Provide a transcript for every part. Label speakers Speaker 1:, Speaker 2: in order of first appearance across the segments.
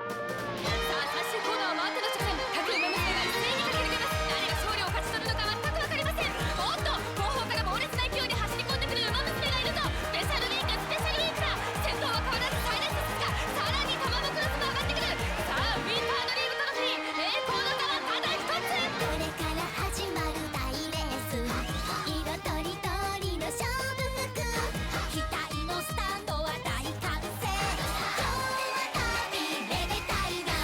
Speaker 1: 最終コーナーを回っての直線、各馬娘が一斉に駆け抜けます。誰が勝利を勝ち取るのか全く分かりません。おっと、後方から猛烈な勢いで走り込んでくる馬娘がいるぞ。スペシャルウィークだ。先頭は変わらず最大接ですが、さらに玉のクロスも上がってくる。さあウィンタードリームトロフィー、栄光の座はただ一つ。
Speaker 2: これから始まる大レース、色とりどりの勝負服、期待のスタートは大歓声。今日は旅めでたいが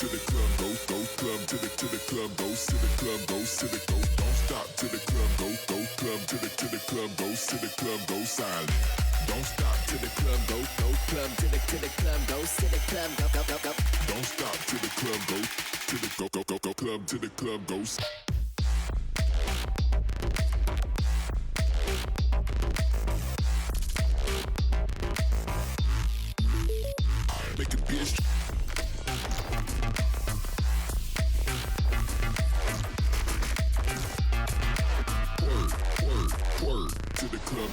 Speaker 3: to the club, go club to the club, go to the club, go to the go. Don't stop to the club, go club to the club, go to the club, go silent. Don't stop to the club, go club to the club, go to the club, go. Don't stop to the club, go to the go club to the club, go. Make a bitch. Word to the club.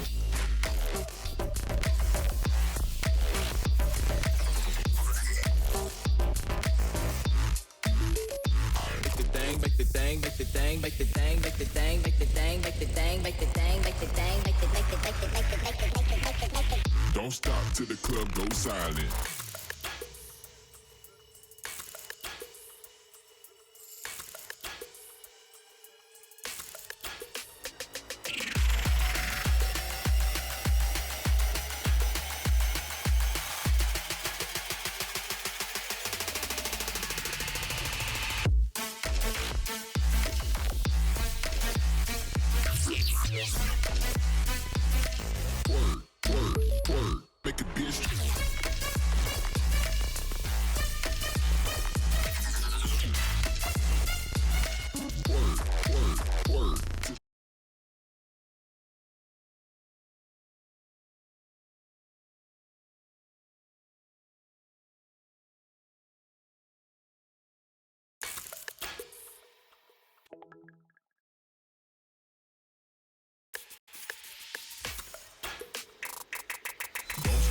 Speaker 3: Make the thing, make the thing, make the thing, make the thing, make the thing, make the thing, make the thing, make the thing, make the thing, make the Don't stop till the club goes silent. Word, make a bitch. Word.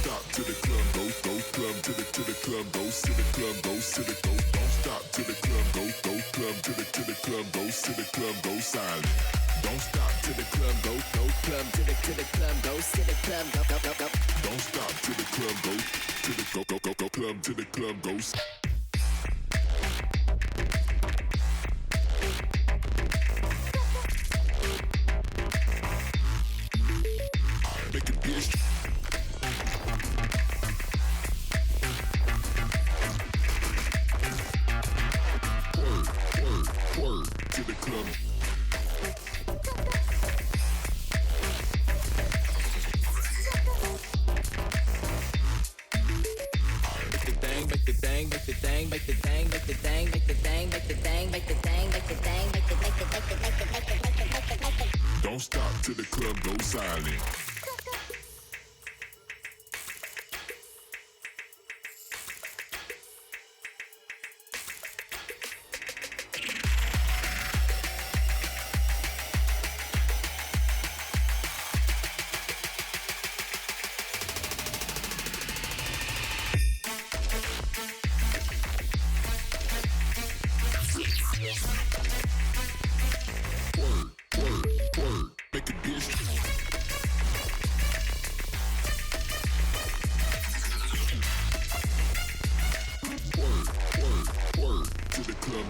Speaker 3: Stop to the club, go club to the club, go to the club, go to the go. Don't stop to the club, go club to the club, go to the club, go silent. Don't stop to the club, go club to the club, go to the club, go. Don't stop to the club, go to the go club to the club, go. Make a bitch. Word to the club. Make the thing, make the thing, make the thing, make the thing, make the thing, make the thing, make the thing, make the thing, make the thing, make the Don't stop till the club goes silent. Word, make a bitch. Word to the club.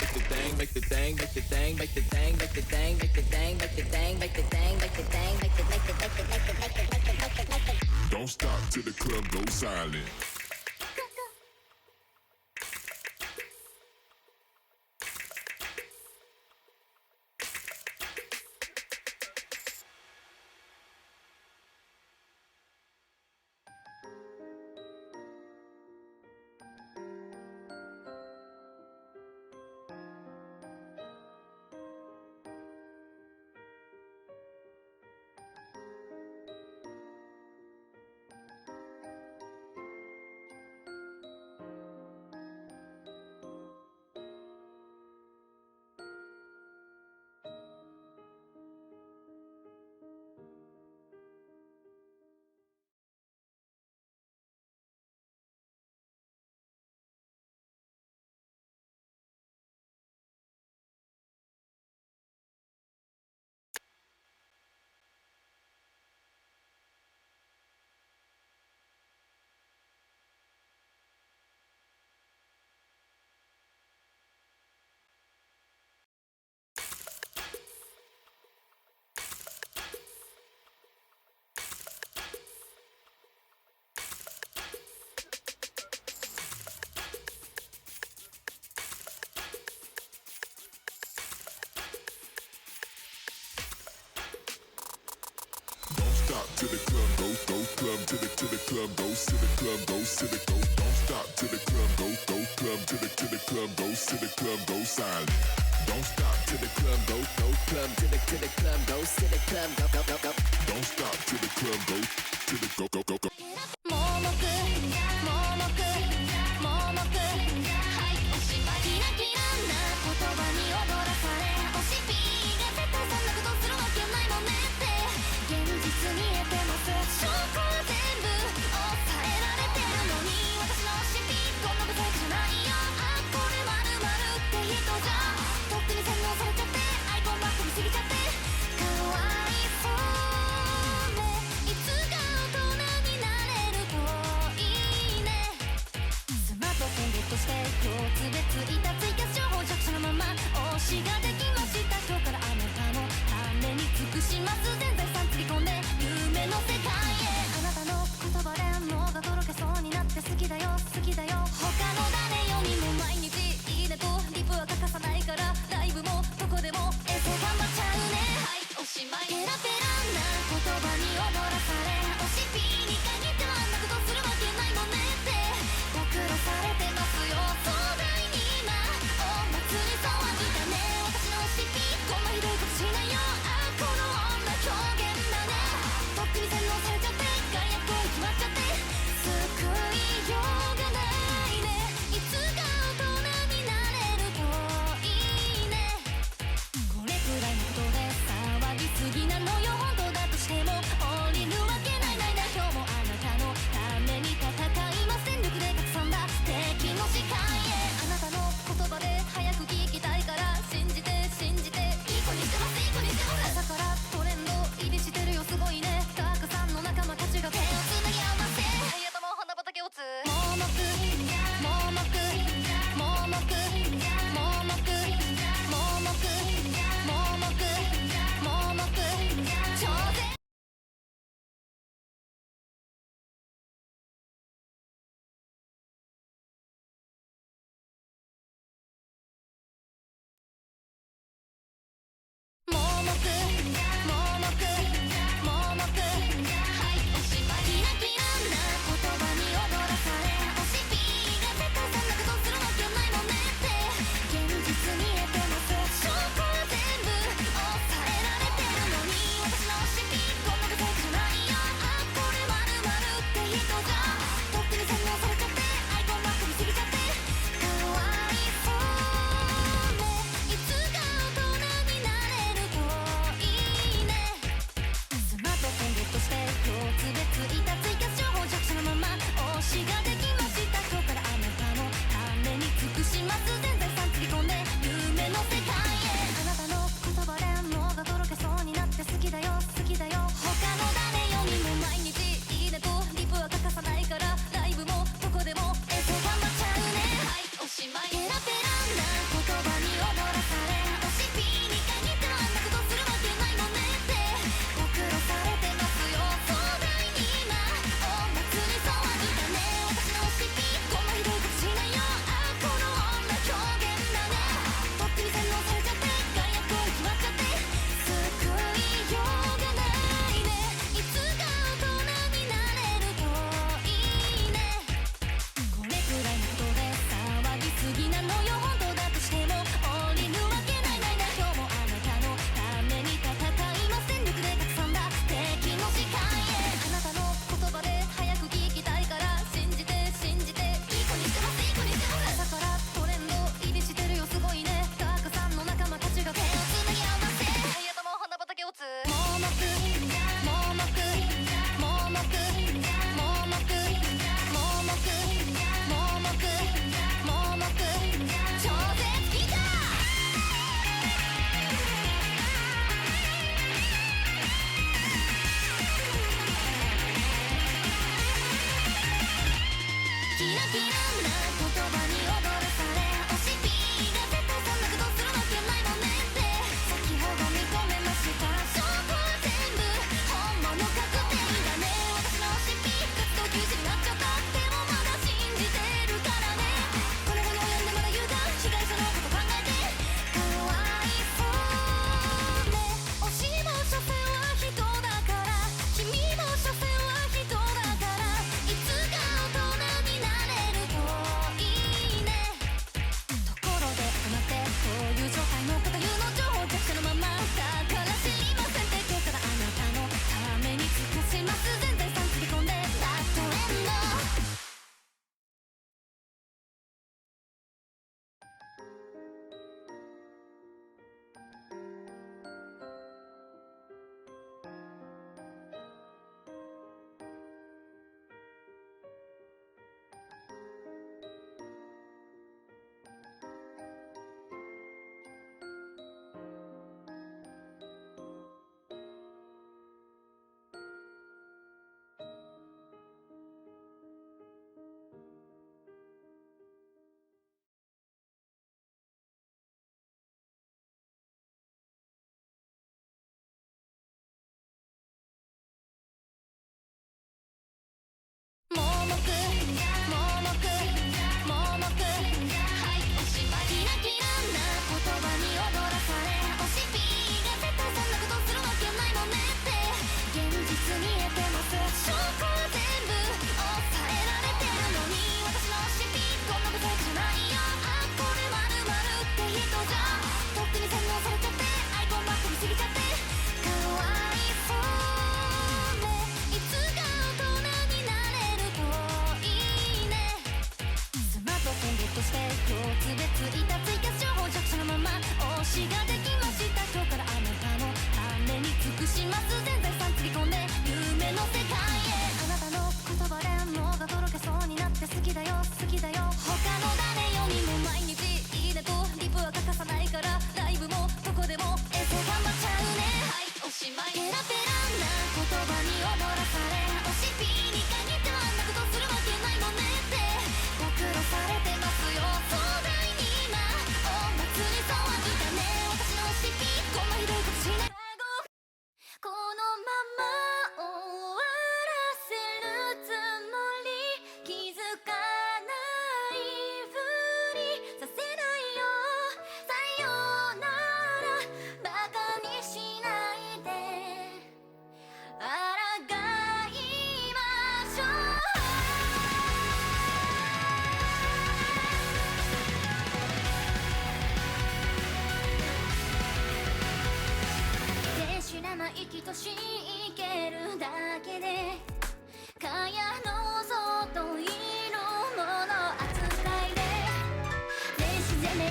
Speaker 3: Make the thing, make the thing, make the thing, make the thing, make the thing, make the thing, make the thing, make the thing, make the thing, make the Don't stop till the club goes silent. to the club, go, go, club to the club, go, to the club, go, to the go, don't stop to the club, go, go, club to the club, go, to the club, go silent. Don't stop to the club, go, go, club to the club, go, to the club, go, go, go, go. Don't stop to the club, go, to the go, go, go, go.
Speaker 1: 盲目盲目盲目はいおしまいキラキラな言葉に踊らされおしピーが絶対そんなことするわけないもんねって現実見えてます証拠は全部抑えられてるのに私のおしピーこんな不細工じゃないよあこれまるまるって人じゃとっくに洗脳されちゃってアイコンマック見すぎちゃってかわいそうねいつか大人になれるといいねスマートフォンゲットして共通別いたツイキャス情報弱者のまま推しができました今日からあなたのために尽くします全財産つぎ込んで夢の世界へあなたの言葉で脳がとろけそうになって好きだよ好きだよ他の誰よりも毎日いいねとリプは欠かさないからライブもどこでもエセ頑張っちゃうねはいおしまいペラペラな言葉に踊らされおしピーに限ってはあんなことするわけないもんねって暴露されてますよ壮大に今お祭り騒ぎだね私のおしピーこんなひどいことしないよあこの女狂言だねとっくに洗脳されちゃって害悪行為決まっちゃって救いようがないねいつか大人になれるといいねこれくらいのことで騒ぎすぎなのよ本当だとしても降りるわけないないない今日もあなたのために戦います全力で拡散だ敵の視界へあなたの言葉で早く聞きたいから信じて信じていい子にしてますいい子にしてます朝からトレンド入りしてるよすごいねたくさんの仲間たちが手をつなぎ合わせありがとも花畑をつ盲目盲目盲目盲目盲目盲目盲目超絶盲目盲目盲目はいおしまいキラキラな言葉に踊らされおしピーが絶対そんなことするわけないもんねって現実見えてます証拠は全部抑えられてるのに私のおしピーこんな不細工じゃないよあこれまるまるって人じゃとっくに洗脳されちゃってアイコンマック見すぎちゃってかわいそうねいつか大人になれるといいねスマートフォンゲットして共通別いたツイキャス情報弱者のまま推しができました今日からあなたのために尽くします全財産つぎ込んで夢の世界へあなたの言葉で脳がとろけそうになって好きだよ好きだよ他の誰よりも毎日いいねとリプは欠かさないからライブもどこでもエセ頑張っちゃうねはいおしまいペラペラな言葉に踊らされおしピーに限ってはあんなことするわけないもんねって暴露されてますよ壮大に今お祭り騒ぎだね私のおしピーこんなひどいことしないよあこの女狂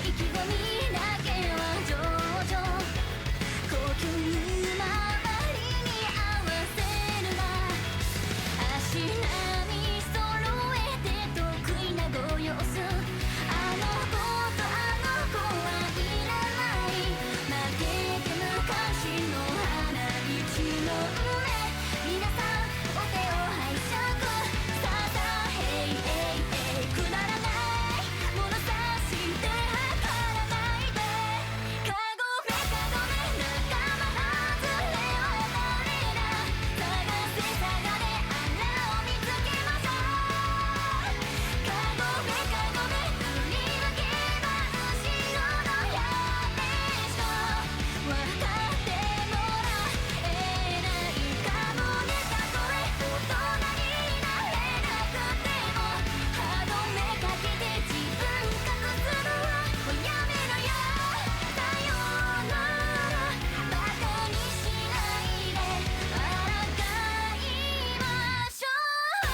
Speaker 2: 意気込みだけは上々高級周りに合わせるな足並み揃えて得意なご様子あの子とあの子はいらない負けて昔の花道の上皆さんお手を拝借さあさあへいへいへいくだらない物差して測らないでカゴメカゴメ仲間外れは誰だ探せ探れ穴を見つけましょうカゴメカゴメ振り分けば後ろのやべえ人分かってもらえないかもねたとえ大人になれなくても歯止めかけて自分隠すのはもうやめろよさよならバカにしないで抗いましょう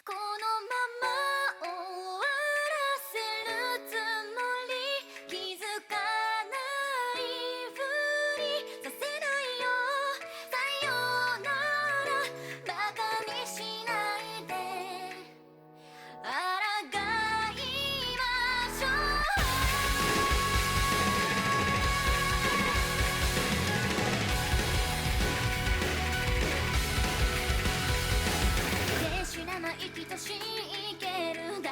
Speaker 2: このまま終わらせるつもり気づかないふりさせないよさよならバカにしないで抗いましょう天使生意気としいけるだ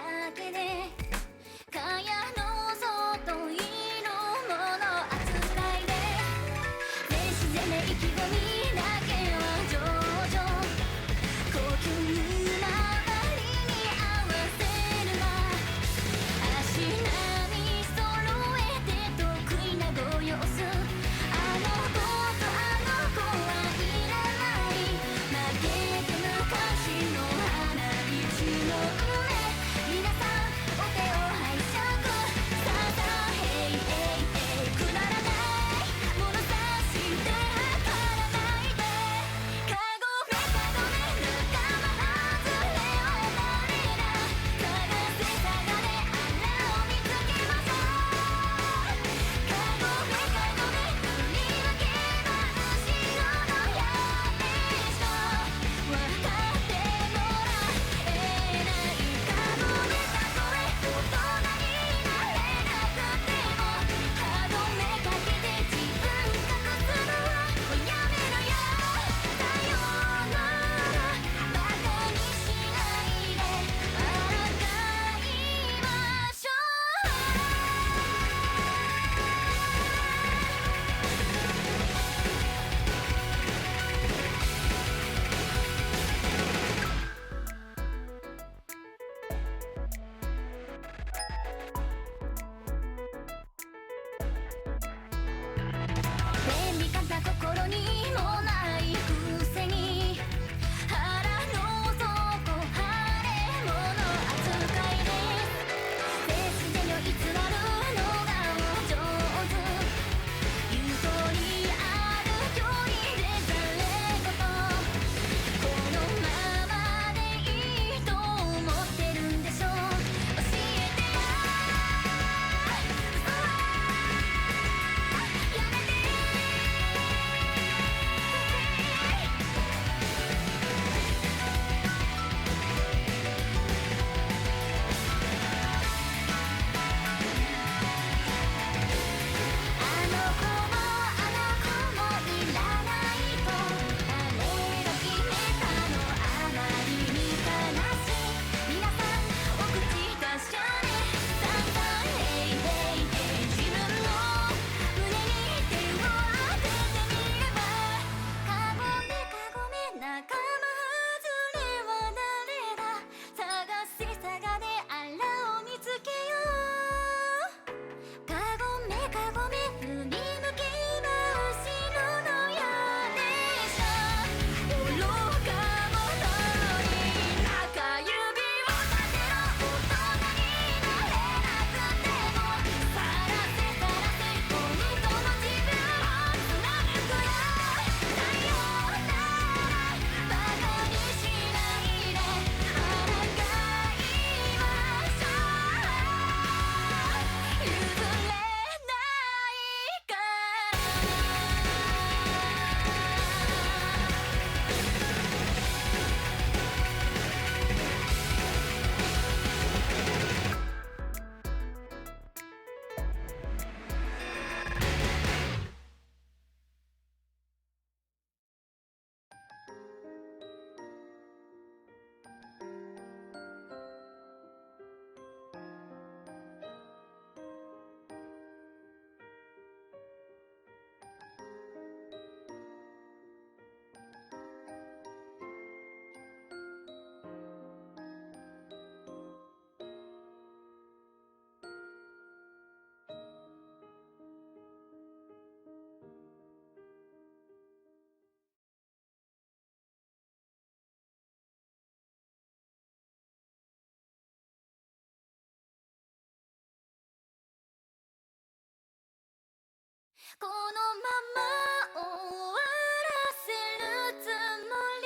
Speaker 2: このまま終わらせるつもり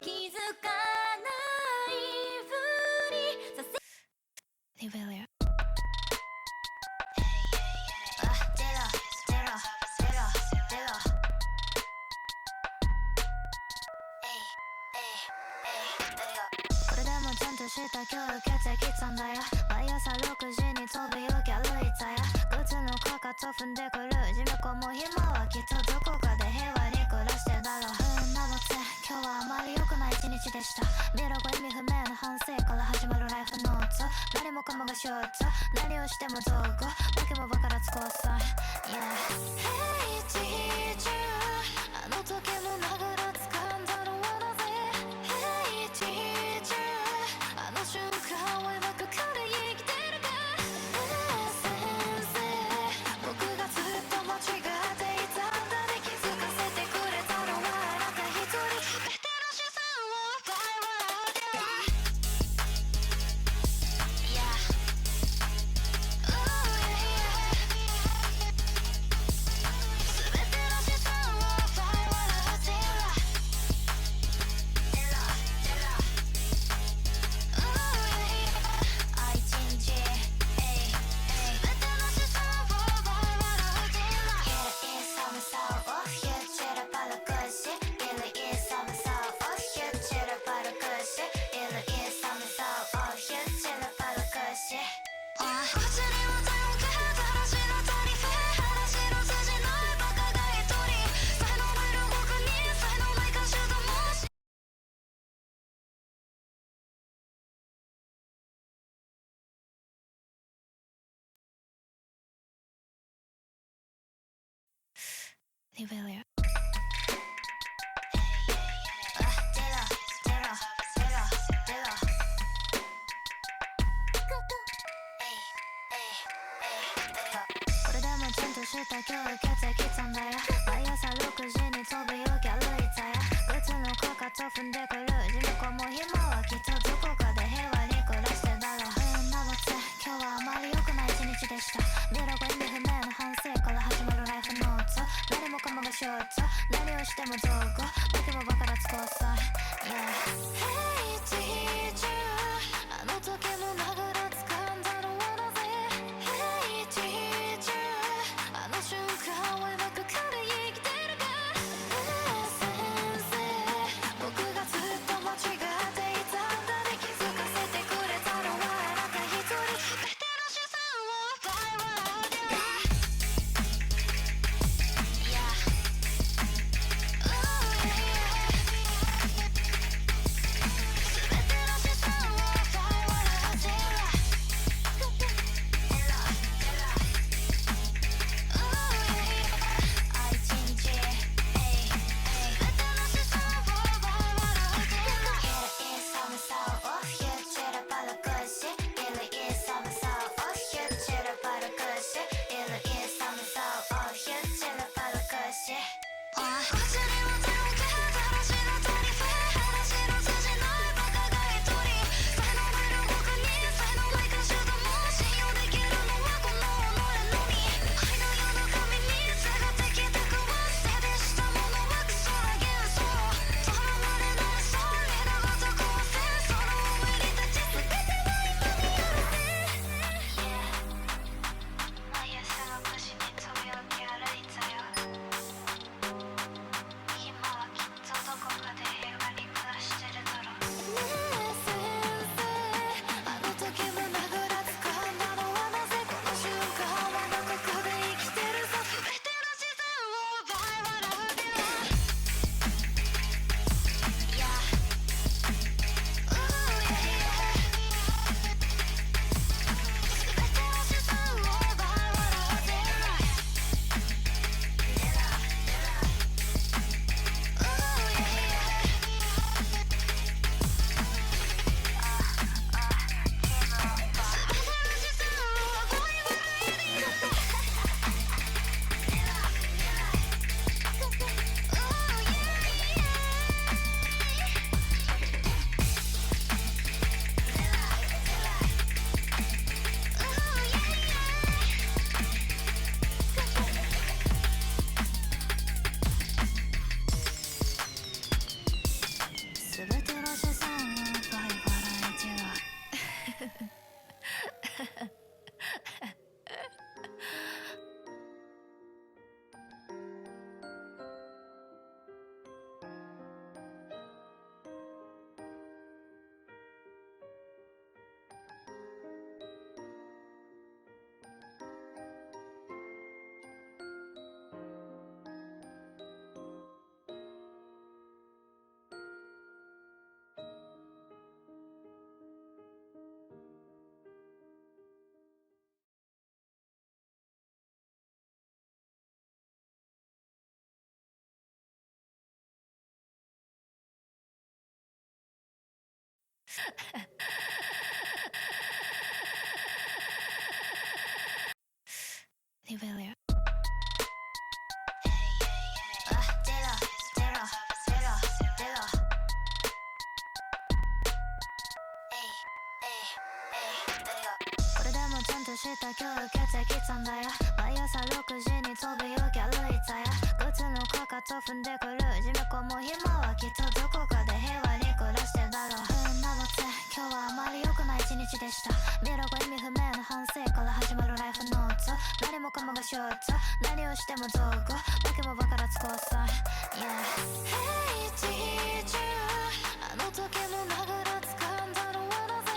Speaker 2: 気づかないふりさせリベリアこれでもちゃんとした今日受けてきたんだよ毎朝6時に飛ぶよギャルイタや靴のかかと踏んでくる地味子も今はきっとどこかで平和に暮らしてだろうなので今日はあまり良くない一日でした未来が意味不明な反省から始まるライフノート何もかもがショート何をしても道具わけもわからず交際 Yeah Hey teacher あの時も殴ら掴んだのはなぜ Hey teacher あの瞬間は今ここで生きてるか先生僕がずっと間違っていたんだね気づかせてくれたのはあなた一人全ての資産を奪い笑うて Yeah Oh yeah 全ての資産を奪い笑うて Oh yeah 愛人事全ての資産を奪い笑うて It is some soul of you 散らばる串 It is some soul of you 散らばる串 It is some soul of you 散らばる串口には手をかけ話の足り話の筋ないバカが一人才能ない両国に才能ない歌手ともしリベリアこれでもちゃんとした今日受けてきたんだよ毎朝6時に飛ぶよギャルイタや靴のかかと踏んでくる地味子も今はきっとどこかで平和に暮らしてだろうなので今日はあまり良くない一日でした未来が意味不明な反省から始まるライフノート何もかもがショート何をしても道具わけもわからず交際 Yeah Hey teacher あの時も殴ら掴んだのはなぜ Hey teacher あの瞬間は今ここで生きてるか先生僕がずっと間違っていたんだね気づ Rebellion.これでもちゃんとした今日受けてきたんだよ。毎朝6時に飛び起き歩いたよ。靴のかかと踏んでくる地面子も今はきっとどこかで平和に暮らしてだろう。なので今日はあまり良くない一日でした。見ろが意味不明な反省から始まるライフノート。何もかもがショート、何をしても道具、わけもわからず交際。Yeah. Hey teacher、 あの時のながら掴んだのはなぜ。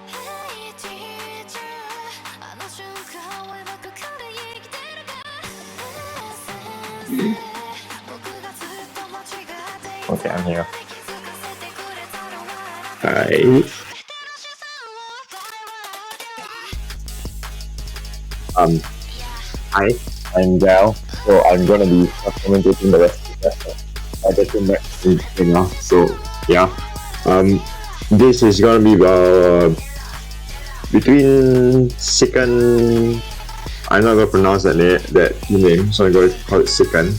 Speaker 2: Hey teacher、 あの瞬間を描く彼生きてるか。先生、僕がずっと間違っていた。
Speaker 4: Okay, I'm here.
Speaker 2: 気づかせてくれたのは
Speaker 4: Hi. Hi, I'm Gal. So I'm gonna be commentating the rest of the session. I just came back in now, so yeah. This is gonna be between Sikan. I'm not gonna pronounce that name, so I'm gonna call it Sikan,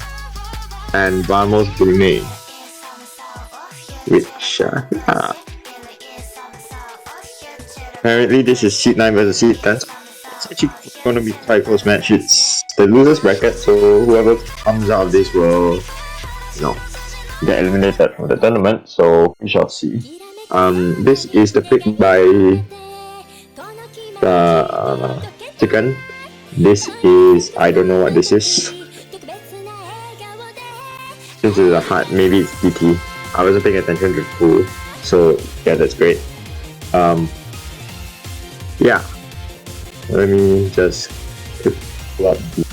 Speaker 4: and Vamos Brunei, which yeah. Apparently this is seed 9 versus seed 10. It's actually going to be quite a close match. It's the losers bracket, so whoever comes out of this will, get eliminated from the tournament. So we shall see. This is the pick by Chicken. This is, I don't know what this is. This is a hard, maybe it's DT. I wasn't paying attention to the pool, so yeah, that's great. Yeah, let me just pull up the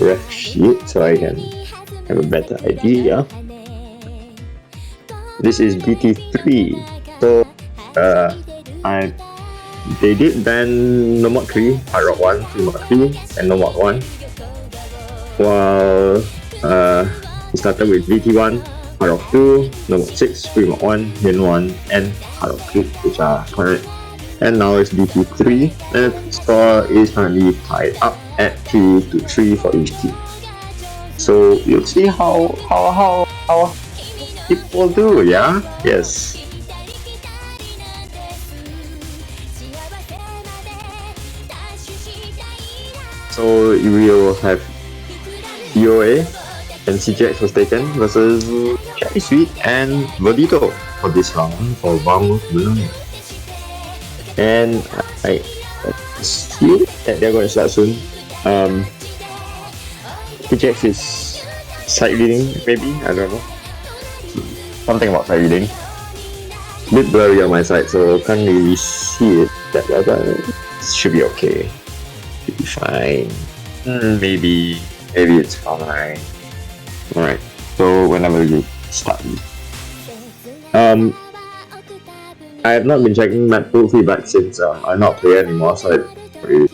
Speaker 4: ref sheet so I can have a better idea. This is BT3. So they did ban No Mod 3, Hard Rock 1, Free Mod 3, and No Mod 1. While we started with BT1, Hard Rock 2, No Mod 6, Free Mod 1, Min 1, and Hard Rock 2, which are current. And now it's BT3, and the score is currently tied up at 2-3 for each team. So you'll see how people do, yeah? Yes. So we will have DOA and CGX was taken versus Cherry Sweet and Verdito for this round for Vamos Brunei. And I assume that they're going to start soon. PJX is side leading, maybe? I don't know. Something about side leading. A bit blurry on my side, so can't really see it that well, but it should be okay. Should be fine. Maybe it's fine. Alright, so whenever you start. I have not been checking map pool feedback since I'm not playing anymore, so I don't really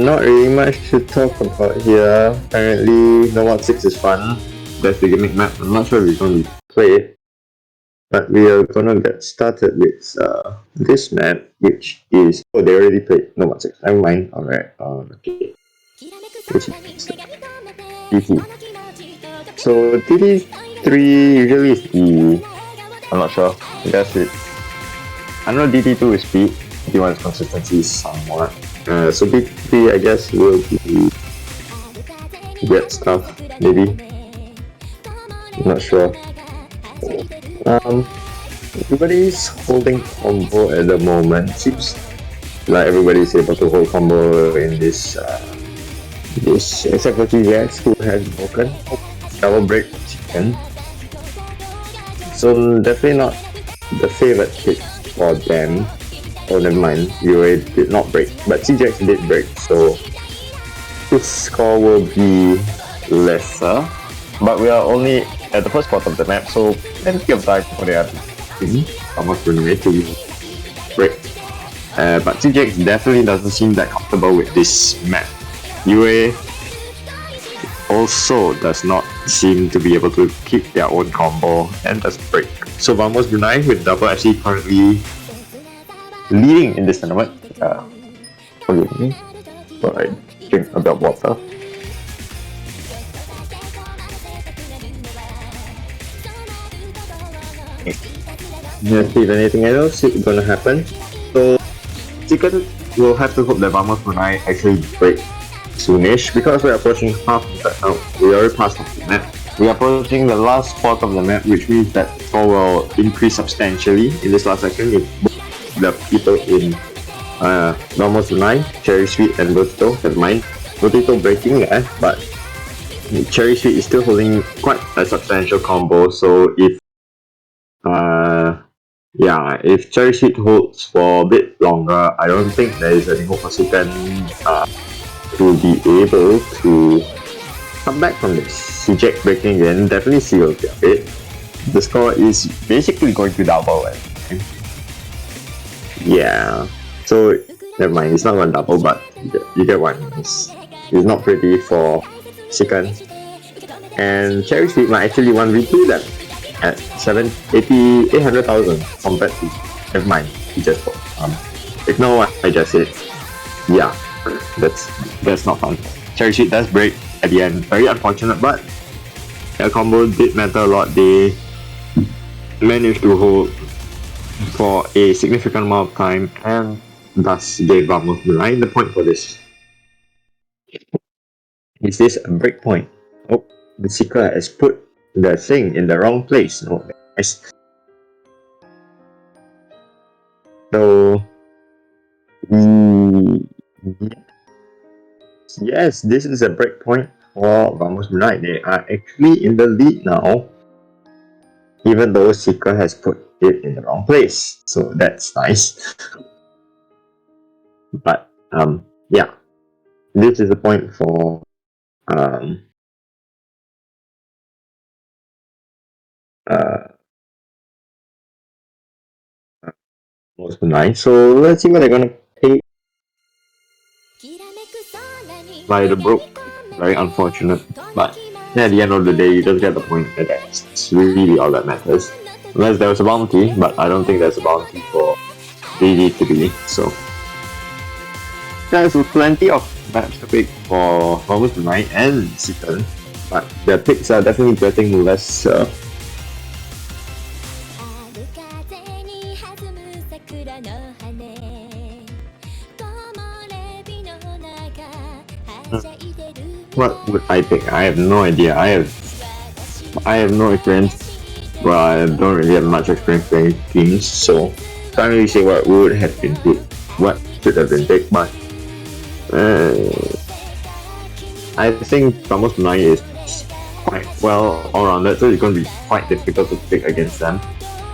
Speaker 4: not really much to talk about here. Apparently, No Mod 6 is fun. That's the gimmick map. I'm not sure if we're going to play it, but we are going to get started with this map, which is... Oh, they already played No Mod 6. Never mind. Alright, okay. DT. So DT3 usually is the... I'm not sure. I guess it... I know DT2 is speed, DT1 is consistency somewhat. So DT3 I guess will be weird stuff, maybe. Not sure. Everybody's holding combo at the moment. Seems like everybody's able to hold combo in this except for TJX who has broken double break chicken. So definitely not the favorite pick for them. Oh, never mind. UA did not break, but TJX did break, so his score will be lesser. But we are only at the first part of the map, so plenty of time for the other team. Almost brunei to break. But TJX definitely doesn't seem that comfortable with this map. UA also does not seem to be able to keep their own combo and does break. So Vamos Brunei with double FC currently leading in this tournament. Forgive me, but I drink a bit of water. Let's see if anything else is gonna happen. So Sikan will have to hope that Vamos Brunei actually break soonish because we're approaching half of the we already passed half the map. We are approaching the last part of the map, which means that score will increase substantially in this last section if the people in Vamos Brunei, Cherry Sweet and Rotito have mind. Rotito breaking there, but Cherry Sweet is still holding quite a substantial combo, so if if Cherry Sweet holds for a bit longer, I don't think there is any hope for Sikan to be able to come back from this. CJ breaking again definitely seals their fate. The score is basically going to double. Yeah, so never mind, it's not going to double, but you get what I mean. It's not pretty for Sikan. And Cherry Sweet might actually 1v2 them at 800,000 compared to, never mind, he just ignore what I just said. Yeah, that's not fun. Cherry Sweet does break at the end, very unfortunate, but their combo did matter a lot. They managed to hold for a significant amount of time and thus gave Vamos Brunei the point for this. Is this a break point? Oh, the Seeker has put the thing in the wrong place. No, guys. So, yes, this is a break point for Vamos Brunei. They are actually in the lead now, even though Seeker has put it in the wrong place. So that's nice. But yeah, this is a point for Vamos Brunei. So let's see what they're gonna take. By the broke, very unfortunate, but yeah, at the end of the day, you just get the point that that's really all that matters. Unless there was a bounty, but I don't think there's a bounty for DD3, so there's plenty of maps to pick for Vamos Brunei and Sikan, but their picks are definitely getting less. What would I pick? I have no idea. I have no experience. Well, I don't really have much experience playing games, so can't really say what would have been picked, what should have been picked. But I think Vamos Brunei is quite well all-rounded, so it's going to be quite difficult to pick against them.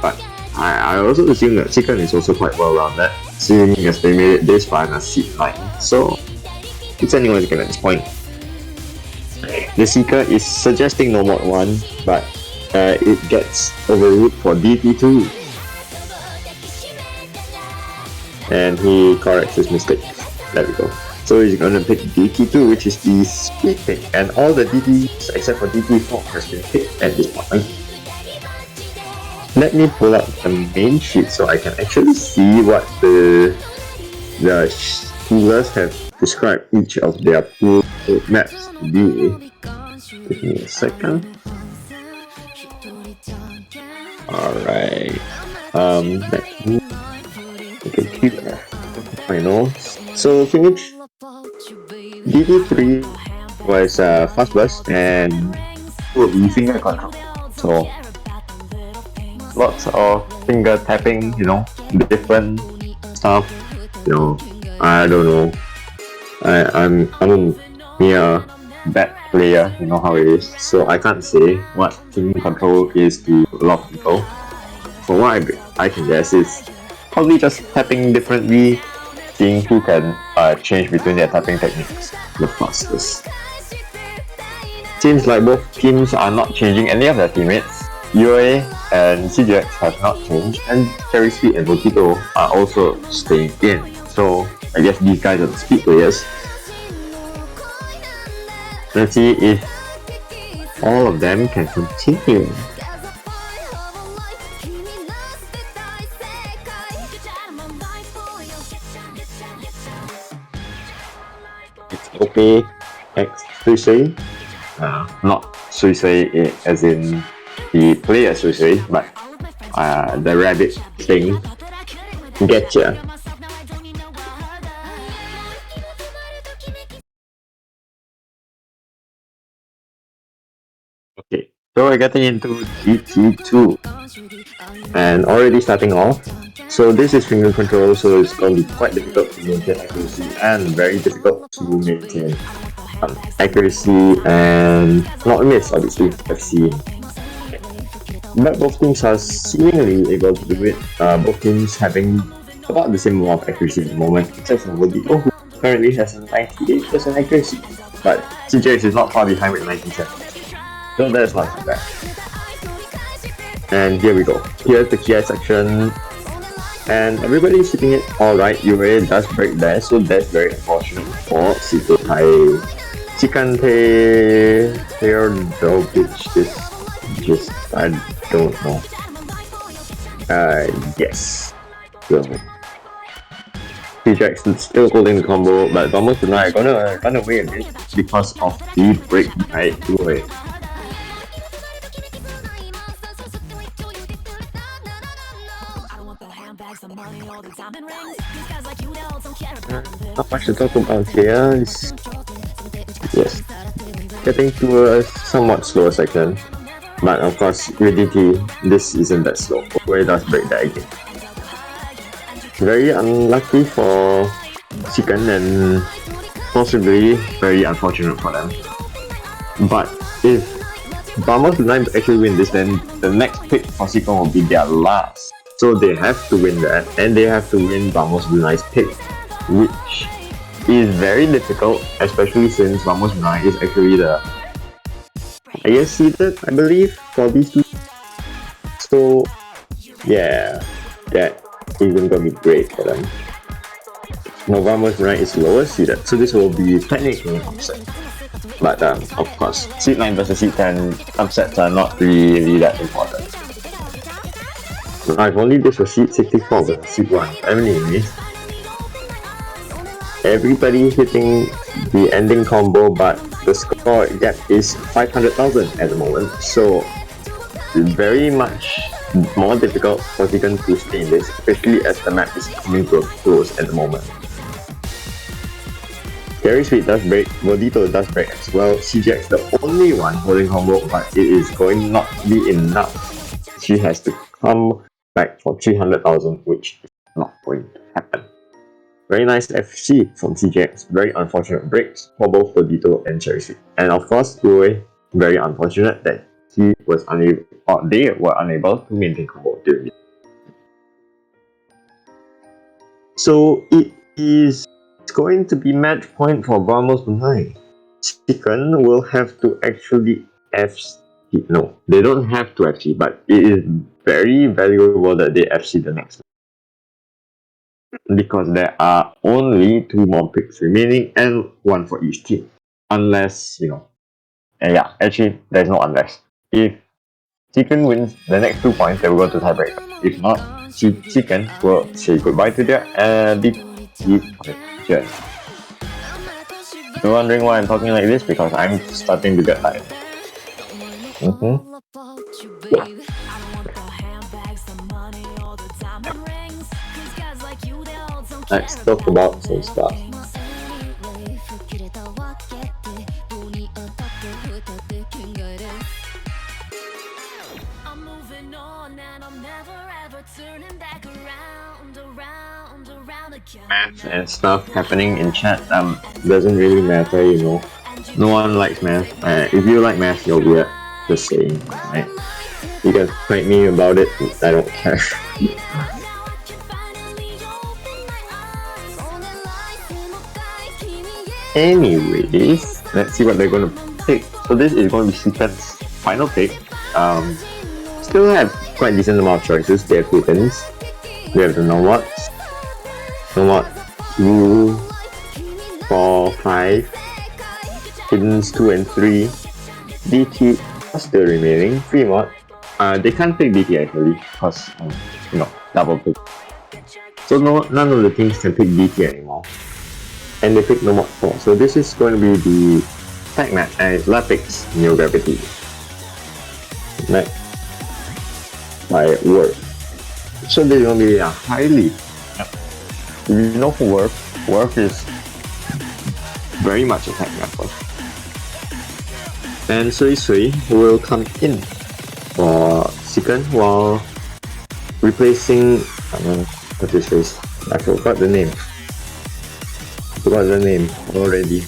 Speaker 4: But I also assume that Sikan is also quite well-rounded, seeing as they made it this far in a seed line. So it's anyone's game at this point. The Seeker is suggesting no mod 1, but it gets overruled for DT2. And he corrects his mistake. There we go. So he's gonna pick DT2, which is the speed pick, and all the DTs except for DT4 has been picked at this point. Let me pull up the main sheet so I can actually see what the poolers have described each of their pool maps to be. Give me a second. Alright. Okay, keep my notes. So finish DD3 was fast burst and will be finger control. So So lots of finger tapping, different stuff. I don't know. I'm mere bad player, you know how it is. So I can't say what team control is to a lot of people. For what I can guess is probably just tapping differently, seeing who can change between their tapping techniques the fastest. Seems like both teams are not changing any of their teammates. UA and CGX have not changed, and Cherry Sweet and Votito are also staying in. So I guess these guys are the speed players. Let's see if all of them can continue. It's okay, X Suisei. Not Suisei as in the player Suisei, but the rabbit thing. Getcha. Okay, so we're getting into GT2 and already starting off. So this is finger control, so it's going to be quite difficult to maintain accuracy and very difficult to maintain accuracy and not miss, obviously, FC. But both teams are seemingly able to do it. Both teams having about the same amount of accuracy at the moment, except for Votito, who currently has a 98% accuracy. But CJX is not far behind with 97. So that's not too bad. And here we go. Here's the KI section. And everybody's hitting it alright. UA does break there, so that's very unfortunate for sikantayrdofbitchis. Just, I don't know. Yes. So, PJX is still holding the combo, but Vamos Brunei are gonna run away a bit because of the break by UA. Not much to talk about here. Yes, getting to a somewhat slower section, but of course with DT this isn't that slow. Where does break that again. Very unlucky for Chicken and possibly very unfortunate for them. But if Vamos Brunei actually win this, then the next pick for Sikon will be their last. So they have to win that, and they have to win Vamos Brunei's pick, which is very difficult, especially since Vamos Brunei is actually the highest seeded, I believe, for these two. So yeah, that isn't gonna be great for them. No, Vamos Brunei is lower seeded, so this will be technically an upset. But of course, seed 9 versus seed 10 upsets are not really that important. If only this was seed 64 versus seed 1. Anyway, everybody hitting the ending combo, but the score gap is 500,000 at the moment. So very much more difficult for Chicken to stay in this, especially as the map is coming to a close at the moment. Cherry Sweet does break, Votito does break as well. CGX the only one holding combo, but it is going not to be enough. She has to come back for 300,000, which is not going to happen. Very nice FC from CGX. Very unfortunate breaks for both Votito and Cherry Sweet. And of course, Chloe, very unfortunate that he was unable, or they were unable to maintain combo during it. So it is going to be match point for Vamos Brunei. Chicken will have to actually FC. No, they don't have to FC, but it is very valuable that they FC the next one, because there are only 2 more picks remaining and 1 for each team. Unless, and yeah, actually there's no unless. If Chicken wins the next 2 points, they will go to tiebreaker. If not, Chicken will say goodbye to their journey. You're wondering why I'm talking like this? Because I'm starting to get tired. Let's talk about some stuff. Math and stuff happening in chat doesn't really matter, you know. No one likes math. If you like math, you're weird. Just saying, right? You can fight me about it. I don't care. Anyways, let's see what they're gonna pick. So this is going to be Sikant's final pick. Still have quite a decent amount of choices. They have Kittens. We have the Nomods. Nomod 2, 4, 5. Kittens 2 and 3. DT are still remaining. 3 mod. They can't pick DT actually, because you know, double pick. So none of the teams can pick DT anymore. And they pick Nomod 4. So this is going to be the tag match, and it's Lapix Neo Gravity. Match by Worth. So they're going to be highly. If you know who Worth is very much a tag member. And Sui will come in for Sikant while replacing what's his face? I forgot the name. Already.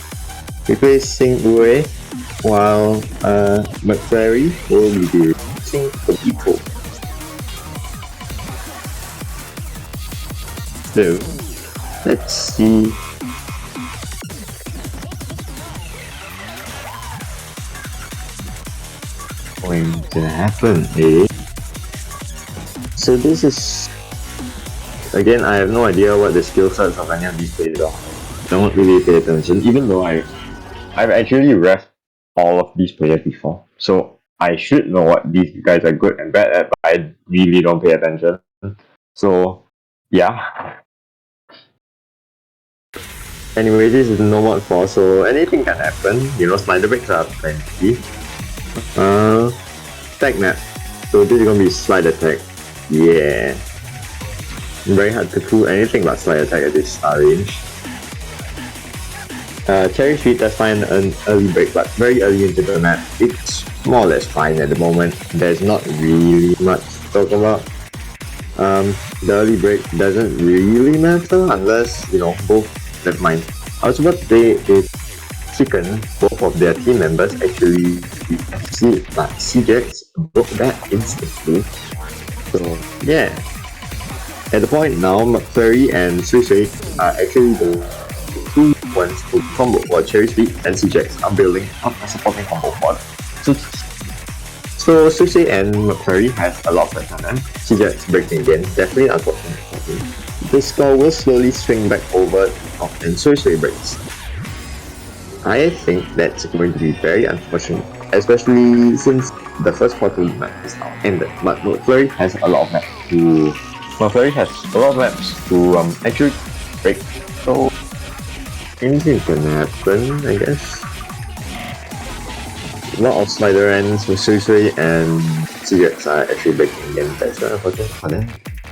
Speaker 4: Replacing Ue while McFlurry will be replacing the people. So let's see. Going to happen, eh? So this is again, I have no idea what the skill sets of any of these players are. Don't really pay attention, even though I've actually ref all of these players before, so I should know what these guys are good and bad at, but I really don't pay attention. So yeah. Anyway, this is Nomad 4, so anything can happen. You know, slider breaks are plenty. Tag map. So this is gonna be slide attack. Yeah. Very hard to pull anything but slide attack at this range. Cherry Street, that's fine, an early break, but very early into the map. It's more or less fine at the moment. There's not really much to talk about. The early break doesn't really matter unless, you know, both. Never mind. I was about to say if Sikant, both of their team members actually CJX broke that instantly. So yeah. At the point now, McFlurry and Sui are actually the two ones who combo for Cherry Sweet and CJX are building up a supporting combo for them. So Sui and McFlurry has a lot of pressure on them. CJX breaking again, definitely unfortunate for him. The score will slowly swing back over and Sui breaks. I think that's going to be very unfortunate, especially since the first quarter map is now ended. But McFlurry has a lot of maps to actually break. So anything can happen, I guess. A lot of slider ends with Sui and CJX are actually breaking again. That's very unfortunate for them.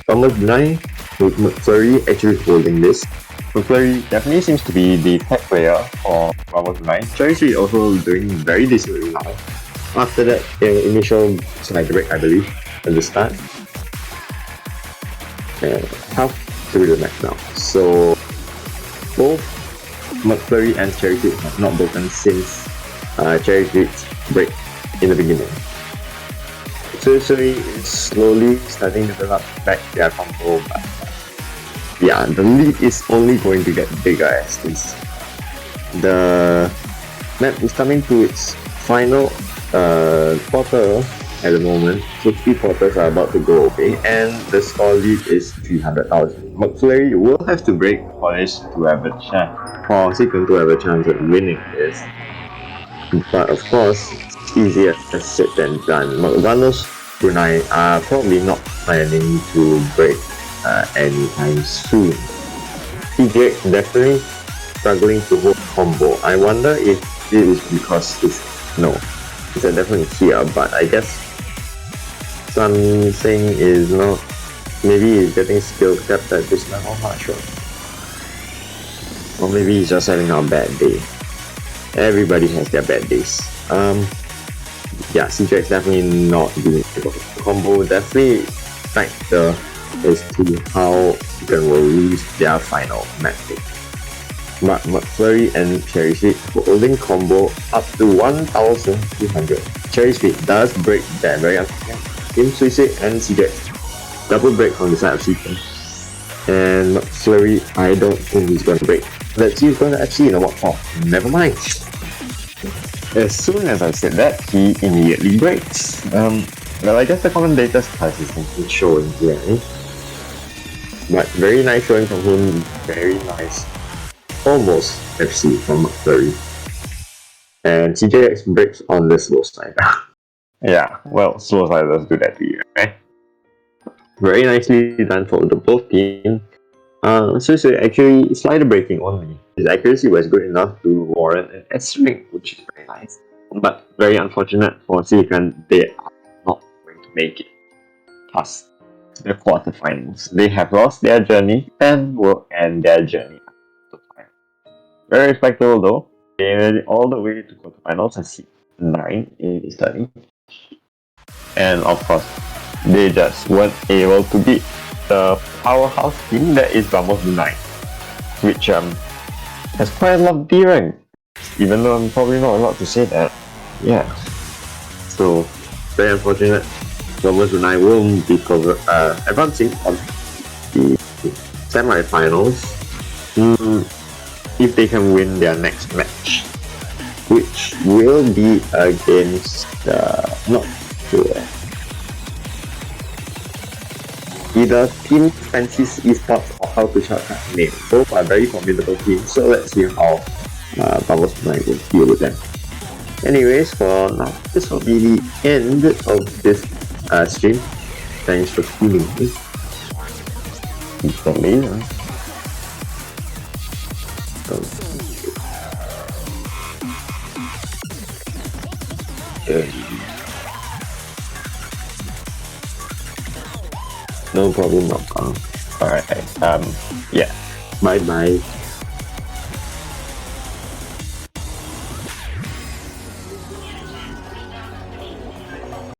Speaker 4: Almost brunei with McFlurry actually holding this. McFlurry definitely seems to be the tech player for Almost brunei. Cherry Street also doing very decently now. After that initial sniper break, I believe, at the start. And half through the match now. So both McFlurry and Cherry Street have not broken since Cherry Street's break in the beginning. So it's slowly starting to build up back their combo, but yeah, the lead is only going to get bigger as this. The map is coming to its final quarter at the moment, so 3 quarters are about to go away, and the score lead is 300,000. McFlurry will have to break for this to have a chance, for Sikant to have a chance at winning this. But of course, it's easier said than done. Almost brunei are probably not planning to break anytime soon. TJ definitely struggling to hold combo. I wonder if it is because it's definitely here, but I guess something is not. Maybe he's getting skill capped at this level, I'm not sure. Or maybe he's just having a bad day. Everybody has their bad days. Yeah, CJX definitely not doing the combo. Definitely factor as to how Sikan will lose their final match. But McFlurry and Cherry Sweet holding combo up to 1,200. Cherry Sweet does break that very unfortunate. Team Suicide and CJ double break on the side of Sikan. And McFlurry, I don't think he's gonna break. Let's see who's gonna actually know what for. Never mind. As soon as I said that, he immediately breaks. Well, I guess the commentator's consistency showing here. But very nice showing from him. Very nice. Almost FC from McFlurry. And TJX breaks on the slow side. Yeah, well, slow sliders do that to you, right? Very nicely done for the both team. So actually slider breaking only. His accuracy was good enough to warrant an S-ring, which is very nice. But very unfortunate for Silicon, they are not going to make it past the quarterfinals. They have lost their journey and will end their journey. Very respectable though. They made it all the way to quarterfinals and seed 9 in the study. And of course, they just weren't able to beat the powerhouse team that is Brunei, which has quite a lot of D rank. Even though I'm probably not allowed to say that. Yeah. So very unfortunate. Brunei will be advancing on the semi-finals. If they can win their next match, which will be against not sure, either Team Francis Esports or How to Shortcut Name. Both are very formidable teams, so let's see how Bubbles Brunei will deal with them. Anyways, for now, this will be the end of this stream. Thanks for tuning in. No problem, no problem. Alright, yeah. Bye bye.